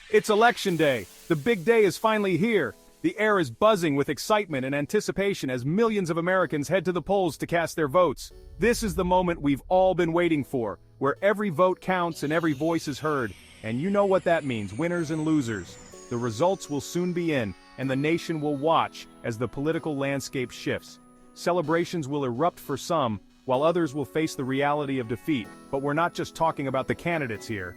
It's election day. The big day is finally here. The air is buzzing with excitement and anticipation as millions of Americans head to the polls to cast their votes. This is the moment we've all been waiting for, where every vote counts and every voice is heard. And you know what that means, winners and losers. The results will soon be in, and the nation will watch as the political landscape shifts. Celebrations will erupt for some, while others will face the reality of defeat. But we're not just talking about the candidates here.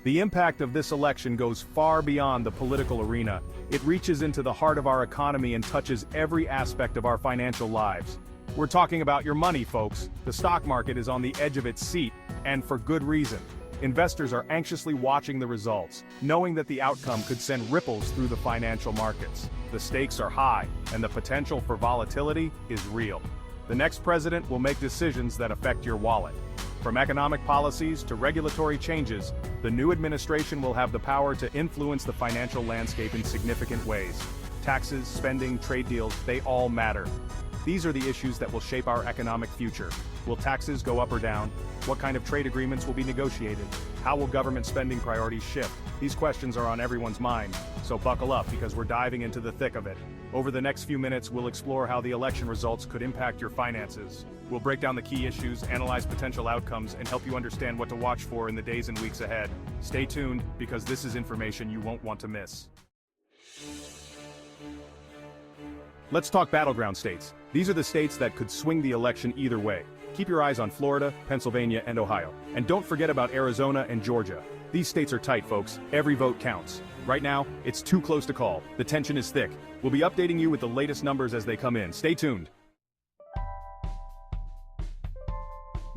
The impact of this election goes far beyond the political arena. It reaches into the heart of our economy and touches every aspect of our financial lives. We're talking about your money, folks. The stock market is on the edge of its seat, and for good reason. Investors are anxiously watching the results, knowing that the outcome could send ripples through the financial markets. The stakes are high, and the potential for volatility is real. The next president will make decisions that affect your wallet. From economic policies to regulatory changes, the new administration will have the power to influence the financial landscape in significant ways. Taxes, spending, trade deals, they all matter. These are the issues that will shape our economic future. Will taxes go up or down? What kind of trade agreements will be negotiated? How will government spending priorities shift? These questions are on everyone's mind, so buckle up because we're diving into the thick of it. Over the next few minutes, we'll explore how the election results could impact your finances. We'll break down the key issues, analyze potential outcomes, and help you understand what to watch for in the days and weeks ahead. Stay tuned, because this is information you won't want to miss. Let's talk battleground states. These are the states that could swing the election either way. Keep your eyes on Florida, Pennsylvania, and Ohio. And don't forget about Arizona and Georgia. These states are tight, folks. Every vote counts. Right now, it's too close to call. The tension is thick. We'll be updating you with the latest numbers as they come in. Stay tuned.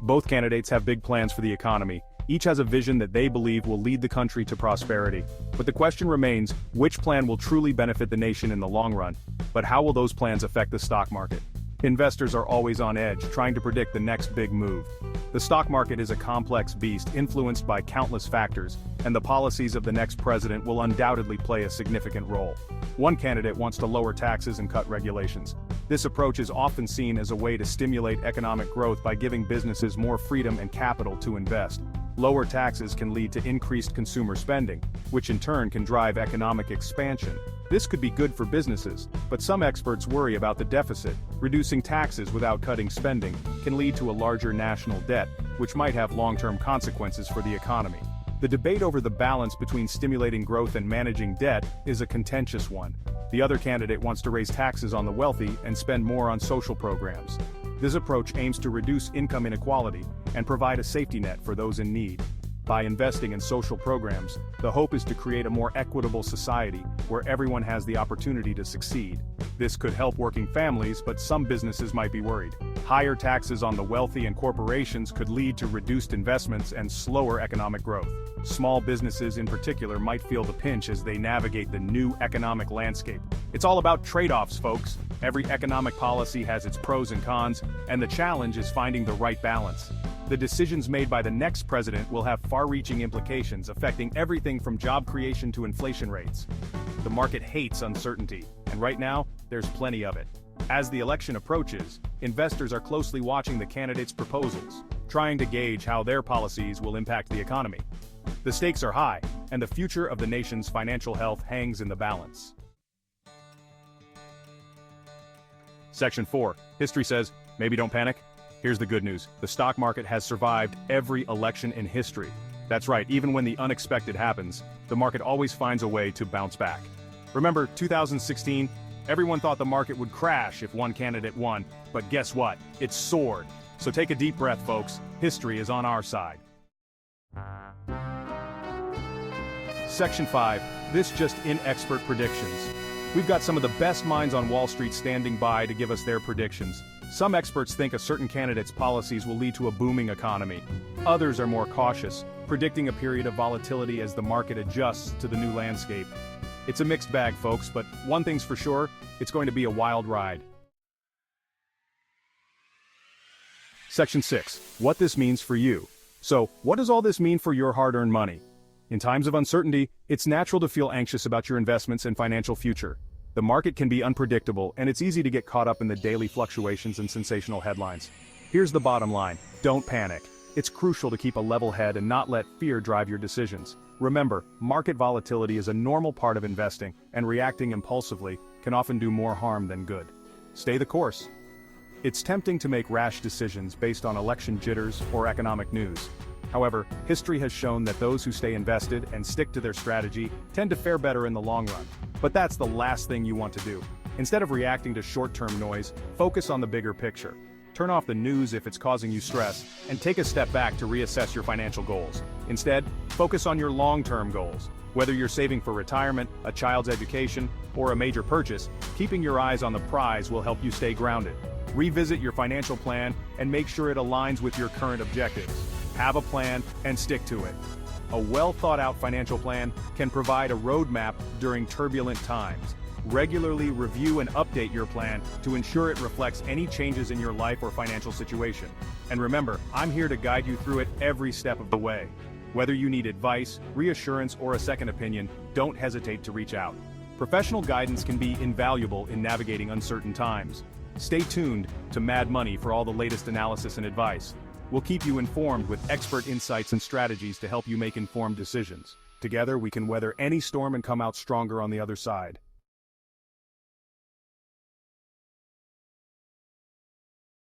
Both candidates have big plans for the economy. Each has a vision that they believe will lead the country to prosperity. But the question remains, which plan will truly benefit the nation in the long run? But how will those plans affect the stock market? Investors are always on edge, trying to predict the next big move. The stock market is a complex beast influenced by countless factors, and the policies of the next president will undoubtedly play a significant role. One candidate wants to lower taxes and cut regulations. This approach is often seen as a way to stimulate economic growth by giving businesses more freedom and capital to invest. Lower taxes can lead to increased consumer spending, which in turn can drive economic expansion. This could be good for businesses, but some experts worry about the deficit. Reducing taxes without cutting spending can lead to a larger national debt, which might have long-term consequences for the economy. The debate over the balance between stimulating growth and managing debt is a contentious one. The other candidate wants to raise taxes on the wealthy and spend more on social programs. This approach aims to reduce income inequality and provide a safety net for those in need. By investing in social programs, the hope is to create a more equitable society where everyone has the opportunity to succeed. This could help working families, but some businesses might be worried. Higher taxes on the wealthy and corporations could lead to reduced investments and slower economic growth. Small businesses in particular might feel the pinch as they navigate the new economic landscape. It's all about trade-offs, folks. Every economic policy has its pros and cons, and the challenge is finding the right balance. The decisions made by the next president will have far-reaching implications affecting everything from job creation to inflation rates. The market hates uncertainty, and right now, there's plenty of it. As the election approaches, investors are closely watching the candidates' proposals, trying to gauge how their policies will impact the economy. The stakes are high, and the future of the nation's financial health hangs in the balance. Section 4. History says, maybe don't panic. Here's the good news. The stock market has survived every election in history. That's right, even when the unexpected happens, the market always finds a way to bounce back. Remember 2016? Everyone thought the market would crash if one candidate won, but guess what? It soared. So take a deep breath, folks. History is on our side. Section 5. This just in expert predictions. We've got some of the best minds on Wall Street standing by to give us their predictions. Some experts think a certain candidate's policies will lead to a booming economy. Others are more cautious, predicting a period of volatility as the market adjusts to the new landscape. It's a mixed bag, folks, but one thing's for sure, it's going to be a wild ride. Section 6. What this means for you. So, what does all this mean for your hard-earned money? In times of uncertainty, it's natural to feel anxious about your investments and financial future. The market can be unpredictable, and it's easy to get caught up in the daily fluctuations and sensational headlines. Here's the bottom line: don't panic. It's crucial to keep a level head and not let fear drive your decisions. Remember, market volatility is a normal part of investing, and reacting impulsively can often do more harm than good. Stay the course. It's tempting to make rash decisions based on election jitters or economic news. However, history has shown that those who stay invested and stick to their strategy tend to fare better in the long run. But that's the last thing you want to do. Instead of reacting to short-term noise, focus on the bigger picture. Turn off the news if it's causing you stress, and take a step back to reassess your financial goals. Instead, focus on your long-term goals. Whether you're saving for retirement, a child's education, or a major purchase, keeping your eyes on the prize will help you stay grounded. Revisit your financial plan and make sure it aligns with your current objectives. Have a plan and stick to it. A well-thought-out financial plan can provide a roadmap during turbulent times. Regularly review and update your plan to ensure it reflects any changes in your life or financial situation. And remember, I'm here to guide you through it every step of the way. Whether you need advice, reassurance, or a second opinion, don't hesitate to reach out. Professional guidance can be invaluable in navigating uncertain times. Stay tuned to Mad Money for all the latest analysis and advice. We'll keep you informed with expert insights and strategies to help you make informed decisions. Together, we can weather any storm and come out stronger on the other side.